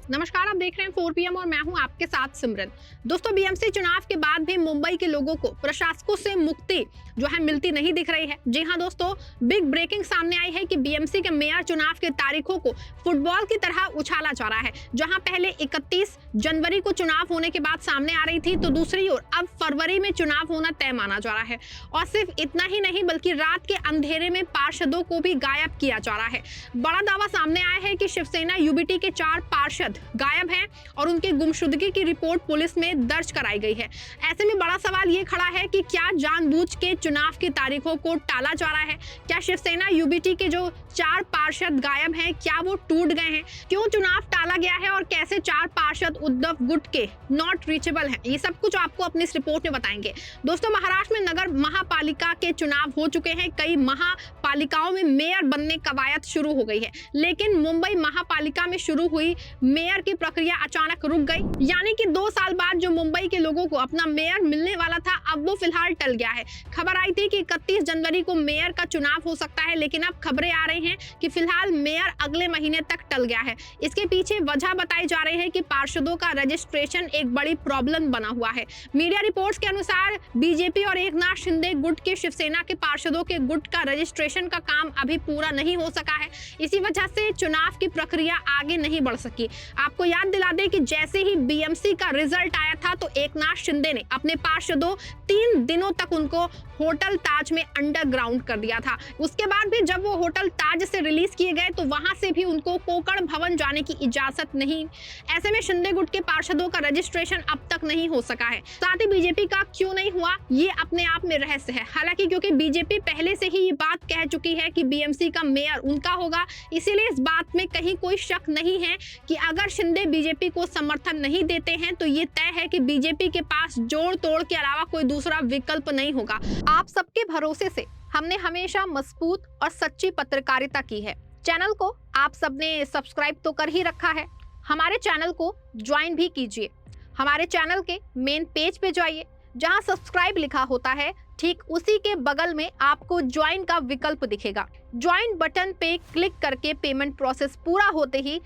नमस्कार, आप देख रहे हैं 4 PM और मैं हूं आपके साथ सिमरन। दोस्तों, बीएमसी चुनाव के बाद भी मुंबई के लोगों को प्रशासकों से मुक्ति जो है मिलती नहीं दिख रही है। जी हां दोस्तों, बिग ब्रेकिंग सामने आई है कि बीएमसी के मेयर चुनाव के तारीखों को फुटबॉल की तरह उछाला जा रहा है। जहां पहले 31 जनवरी को चुनाव होने के बाद सामने आ रही थी, तो दूसरी ओर अब फरवरी में चुनाव होना तय माना जा रहा है। और सिर्फ इतना ही नहीं, बल्कि रात के अंधेरे में पार्षदों को भी गायब किया जा रहा है। बड़ा दावा सामने आया है कि शिवसेना यूबीटी के 4 पार्षद गायब हैं और उनकी गुमशुदगी की रिपोर्ट पुलिस में दर्ज कराई गई है। ऐसे में बड़ा सवाल ये खड़ा है कि क्या जानबूझ के चुनाव की तारीखों को टाला जा रहा है? क्या शिवसेना यूबीटी के जो 4 पार्षद गायब हैं, क्या वो टूट गए हैं? क्यों चुनाव टाला गया है और कैसे 4 पार्षद उद्धव गुट के नॉट रीचेबल हैं? ये सब कुछ आपको अपनी इस रिपोर्ट में बताएंगे। दोस्तों, महाराष्ट्र में नगर महापालिका के चुनाव हो चुके हैं। कई महापालिकाओं में मेयर बनने कवायद शुरू हो गई है, लेकिन मुंबई महापालिका में शुरू हुई मेयर की प्रक्रिया अचानक रुक गई। यानी कि 2 साल बाद जो मुंबई के लोगों को अपना मेयर मिलने वाला था, अब वो फिलहाल टल गया है। खबर आई थी कि 31 जनवरी को मेयर का चुनाव हो सकता है, लेकिन अब खबरें आ रही हैं कि फिलहाल मेयर अगले महीने तक टल गया है। इसके पीछे वजह बताई जा रही है कि पार्षदों का रजिस्ट्रेशन एक बड़ी प्रॉब्लम बना हुआ है। मीडिया रिपोर्ट्स के अनुसार बीजेपी और एकनाथ शिंदे गुट के शिवसेना के पार्षदों के गुट का रजिस्ट्रेशन का काम अभी पूरा नहीं हो सका है। इसी वजह से चुनाव की प्रक्रिया आगे नहीं बढ़ सकी। आपको याद दिला दें कि जैसे ही बीएमसी का रिजल्ट आया था, तो एकनाथ शिंदे ने अपने पार्षदों 3 दिनों तक उनको होटल ताज में अंडरग्राउंड कर दिया था। उसके बाद भी जब वो होटल ताज से रिलीज किए गए, तो वहां से भी उनको कोकण भवन जाने की इजाजत नहीं। ऐसे में शिंदे गुट के पार्षदों का रजिस्ट्रेशन अब तक नहीं हो सका है। साथ ही बीजेपी का क्यों नहीं हुआ, ये अपने आप में रहस्य है। हालांकि क्योंकि बीजेपी पहले से ही ये बात कह चुकी है कि बीएमसी का मेयर उनका होगा, इसीलिए इस बात में कहीं कोई शक नहीं है कि अगर शिंदे बीजेपी को समर्थन नहीं देते हैं, तो ये तय है कि बीजेपी के पास जोड़ तोड़ के अलावा कोई दूसरा विकल्प नहीं होगा। आप सबके भरोसे से हमने हमेशा मजबूत और सच्ची पत्रकारिता की है। चैनल को आप सबने सब्सक्राइब तो कर ही रखा है, हमारे चैनल को ज्वाइन भी कीजिए। हमारे चैनल के मेन पेज पे जाइए, जहां सब्सक्राइब लिखा होता है, ठीक उसी के बगल में आपको ज्वाइन का विकल्प दिखेगा। ज्वाइन बटन पे क्लिक करके पेमेंट प्रोसेस पूरा होते ही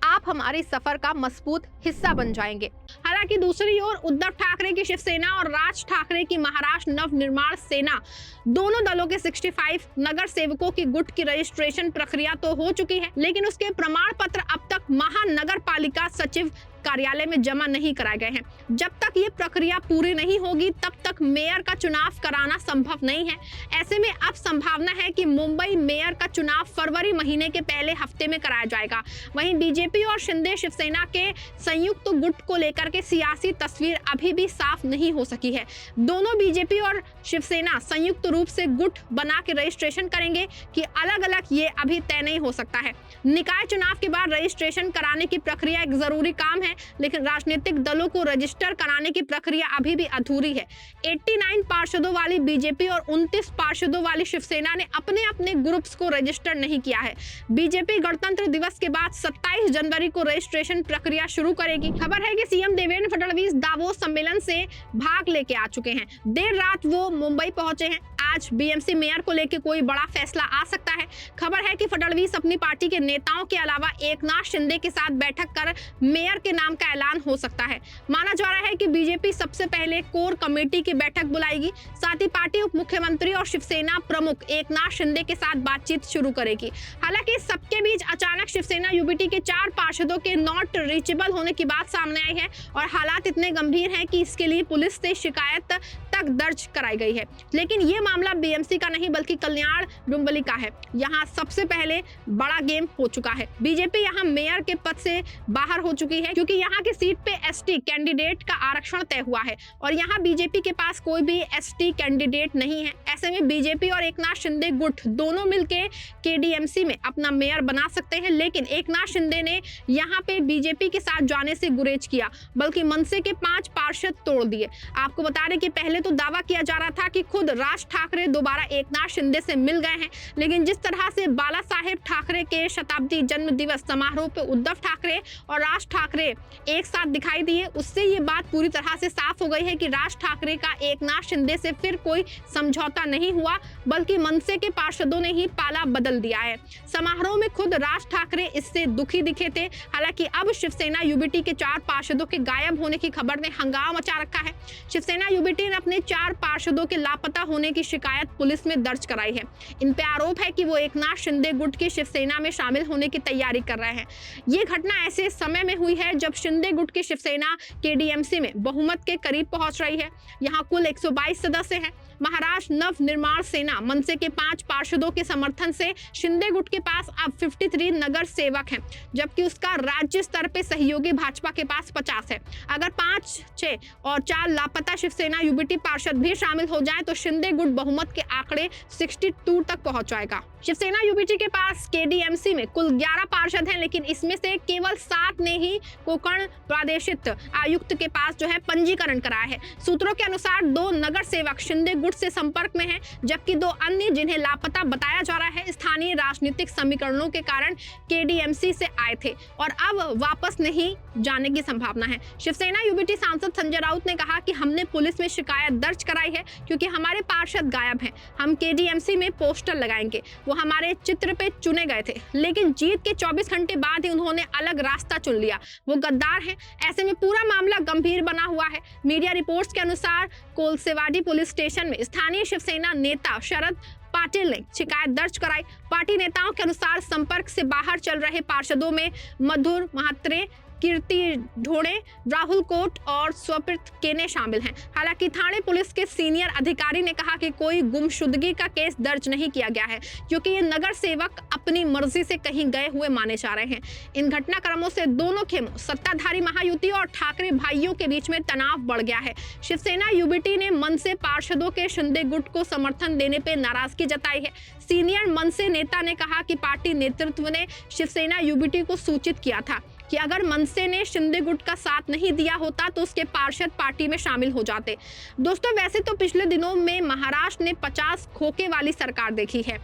आप हमारे सफर का मजबूत हिस्सा बन जाएंगे। हालांकि दूसरी ओर उद्धव ठाकरे की शिवसेना और राज ठाकरे की महाराष्ट्र नवनिर्माण सेना, दोनों दलों के 65 नगर सेवकों की गुट की रजिस्ट्रेशन प्रक्रिया तो हो चुकी है, लेकिन उसके प्रमाण पत्र अब तक महानगर पालिका सचिव कार्यालय में जमा नहीं कराए गए हैं। जब तक ये प्रक्रिया पूरी नहीं होगी, तब तक मेयर का चुनाव कराना संभव नहीं है। ऐसे में अब संभावना है कि मुंबई मेयर का चुनाव फरवरी महीने के पहले हफ्ते में कराया जाएगा। वहीं बीजेपी और शिंदे शिवसेना के संयुक्त गुट को लेकर के सियासी तस्वीर अभी भी साफ नहीं हो सकी है। दोनों बीजेपी और शिवसेना संयुक्त रूप से गुट बना के रजिस्ट्रेशन करेंगे कि अलग अलग, ये अभी तय नहीं हो सकता है। निकाय चुनाव के बाद रजिस्ट्रेशन कराने की प्रक्रिया एक जरूरी काम है, लेकिन राजनीतिक दलों को रजिस्टर कराने की प्रक्रिया अभी भी अधूरी है। 89 पार्षदों वाली बीजेपी और 29 पार्षदों वाली शिवसेना ने अपने अपने ग्रुप्स को रजिस्टर नहीं किया है। बीजेपी गणतंत्र दिवस के बाद 27 जनवरी को रजिस्ट्रेशन प्रक्रिया शुरू करेगी। खबर है कि सीएम देवेंद्र फडणवीस दावोस सम्मेलन से भाग लेके आ चुके हैं। देर रात वो मुंबई पहुंचे हैं। आज बीएमसी मेयर को लेकर कोई बड़ा फैसला आ सकता है। खबर है कि फडणवीस अपनी पार्टी के नेताओं के अलावा एकनाथ शिंदे के साथ बैठक कर मेयर के नाम का ऐलान हो सकता है। माना जा रहा है कि बीजेपी सबसे पहले कोर कमेटी की बैठक बुलाएगी। साथ ही पार्टी उप मुख्यमंत्री और शिवसेना प्रमुख एकनाथ शिंदे के साथ बातचीत शुरू करेगी। हालांकि सबके बीच अचानक शिवसेना यूबीटी के 4 पार्षदों के नॉट रीचेबल होने की बात सामने आई है और हालात इतने गंभीर हैं कि इसके लिए पुलिस से शिकायत तक दर्ज कराई गई है। लेकिन ये मामला बीएमसी का नहीं, बल्कि कल्याण डुम्बली का है। यहाँ सबसे पहले बड़ा गेम हो चुका है। बीजेपी यहाँ मेयर के पद से बाहर हो चुकी है, क्योंकि यहाँ की सीट पे एसटी कैंडिडेट का आरक्षण तय हुआ है और यहाँ बीजेपी के पास कोई भी एसटी कैंडिडेट नहीं है। ऐसे में बीजेपी और एकनाथ शिंदे गुट दोनों मिलके केडीएमसी में अपना मेयर बना सकते हैं, लेकिन एकनाथ शिंदे ने यहाँ पे बीजेपी के साथ जाने से गुरेज किया, बल्कि मनसे के 5 पार्षद तोड़ दिए। आपको बता दें कि पहले तो दावा किया जा रहा था कि खुद राज ठाकरे दोबारा एकनाथ शिंदे से मिल गए हैं, लेकिन जिस तरह से बाला साहेब ठाकरे के शताब्दी जन्म दिवस समारोह पे उद्धव ठाकरे और राज ठाकरे एक साथ दिखाई दिए, उससे ये बात पूरी तरह से साफ हो गई है कि राज ठाकरे का एकनाथ शिंदे से फिर कोई समझौता नहीं हुआ, बल्कि मनसे के पार्षदों ने ही पाला बदल दिया है। समारोह में खुद राज ठाकरे इससे दुखी दिखे थे। हालांकि अब शिवसेना यूबीटी के 4 पार्षदों के गायब होने की खबर ने हंगामा मचा रखा है। शिवसेना यूबीटी ने अपने 4 पार्षदों के लापता होने की शिकायत पुलिस में दर्ज कराई है। इन पे आरोप है कि वो एकनाथ शिंदे गुट की शिवसेना में शामिल होने की तैयारी कर रहे हैं। ये घटना ऐसे समय में हुई है जब शिंदे गुट की शिवसेना केडीएमसी में बहुमत के करीब पहुंच रही है। यहाँ कुल 122 सदस्य हैं। महाराष्ट्र नव निर्माण सेना मनसे के 5 पार्षदों के समर्थन से शिंदे गुट के पास अब 53 नगर सेवक हैं, जबकि उसका राज्य स्तर पे सहयोगी भाजपा के पास 50 है। अगर 5, 6 और 4 लापता शिवसेना यूबीटी पार्षद भी शामिल हो जाए तो शिंदे गुट बहुमत के आंकड़े 62 तक पहुंच जाएगा। शिवसेना यूबीटी के पास केडीएमसी में कुल 11 पार्षद हैं, लेकिन इसमें से केवल 7 ने ही कोकण प्रादेशिक आयुक्त के पास जो है पंजीकरण कराया है। सूत्रों के अनुसार 2 नगर सेवक शिंदे गुट से संपर्क में हैं, जबकि 2 अन्य जिन्हें लापता बताया जा रहा है स्थानीय राजनीतिक समीकरणों के कारण केडीएमसी से आए थे और अब वापस नहीं जाने की संभावना है। शिवसेना यूबीटी सांसद संजय राउत ने कहा कि हमने पुलिस में शिकायत दर्ज कराई है क्योंकि हमारे पार्षद गायब हैं। हम केडीएमसी में पोस्टर लगाएंगे। वो हमारे चित्र पे चुने गए थे, लेकिन जीत के 24 घंटे बाद ही उन्होंने अलग रास्ता चुन लिया। वो गद्दार हैं। ऐसे में पूरा मामला गंभीर बना हुआ है। मीडिया रिपोर्ट्स के अनुसार कोलसेवाड़ी पुलिस स्टेशन में स्थानीय शिवसेना नेता शरद पाटिल ने शिकायत दर्ज कराई। पार्टी नेताओं के अनुसार संपर्क से बाहर चल रहे पार्षदों में मधुर महात्रे, कीर्ति ढोड़े, राहुल कोट और स्वप्रित केने शामिल हैं। हालांकि थाने पुलिस के सीनियर अधिकारी ने कहा कि कोई गुमशुदगी का केस दर्ज नहीं किया गया है क्योंकि ये नगर सेवक अपनी मर्जी से कहीं गए हुए माने जा रहे हैं। इन घटनाक्रमों से दोनों खेमों सत्ताधारी महायुति और ठाकरे भाइयों के बीच में तनाव बढ़ गया है। शिवसेना यूबीटी ने मनसे पार्षदों के शिंदे गुट को समर्थन देने पर नाराजगी जताई है। सीनियर मनसे नेता ने कहा कि पार्टी नेतृत्व ने शिवसेना यूबीटी को सूचित किया था कि अगर मनसे ने शिंदे गुट का साथ नहीं दिया होता तो उसके पार्षद पार्टी में शामिल हो जाते। दोस्तों, वैसे तो पिछले दिनों में महाराष्ट्र ने 50 खोखे वाली सरकार देखी है।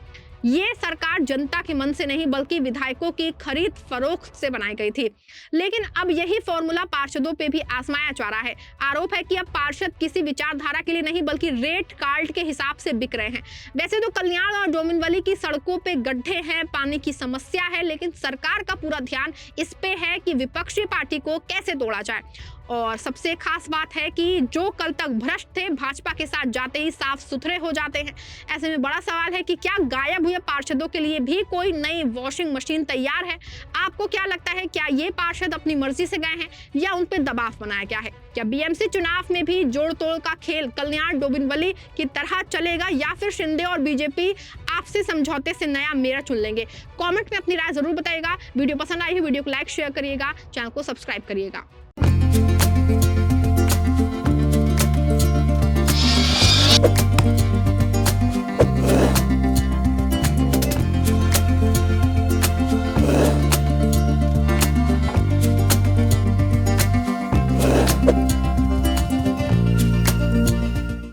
ये सरकार जनता के मन से नहीं बल्कि विधायकों की खरीद फरोख्त से बनाई गई थी, लेकिन अब यही फॉर्मूला पार्षदों पे भी आजमाया जा रहा है। आरोप है कि अब पार्षद किसी विचारधारा के लिए नहीं बल्कि रेट कार्ड के हिसाब से बिक रहे हैं। वैसे तो कल्याण और डोंबिवली की सड़कों पे गड्ढे हैं, पानी की समस्या है, लेकिन सरकार का पूरा ध्यान इस पे है कि विपक्षी पार्टी को कैसे तोड़ा जाए। और सबसे खास बात है कि जो कल तक भ्रष्ट थे भाजपा के साथ जाते ही साफ सुथरे हो जाते हैं। ऐसे में बड़ा सवाल है कि क्या गायब हुए पार्षदों के लिए भी कोई नई वॉशिंग मशीन तैयार है? आपको क्या लगता है, क्या ये पार्षद अपनी मर्जी से गए हैं या उन पर दबाव बनाया गया है? क्या बीएमसी चुनाव में भी जोड़ तोड़ का खेल कल्याण डोंबिवली की तरह चलेगा या फिर शिंदे और बीजेपी आपसी समझौते से नया मेरा चुन लेंगे? कमेंट में अपनी राय जरूर बताइएगा। वीडियो पसंद आई है वीडियो को लाइक शेयर करिएगा, चैनल को सब्सक्राइब करिएगा।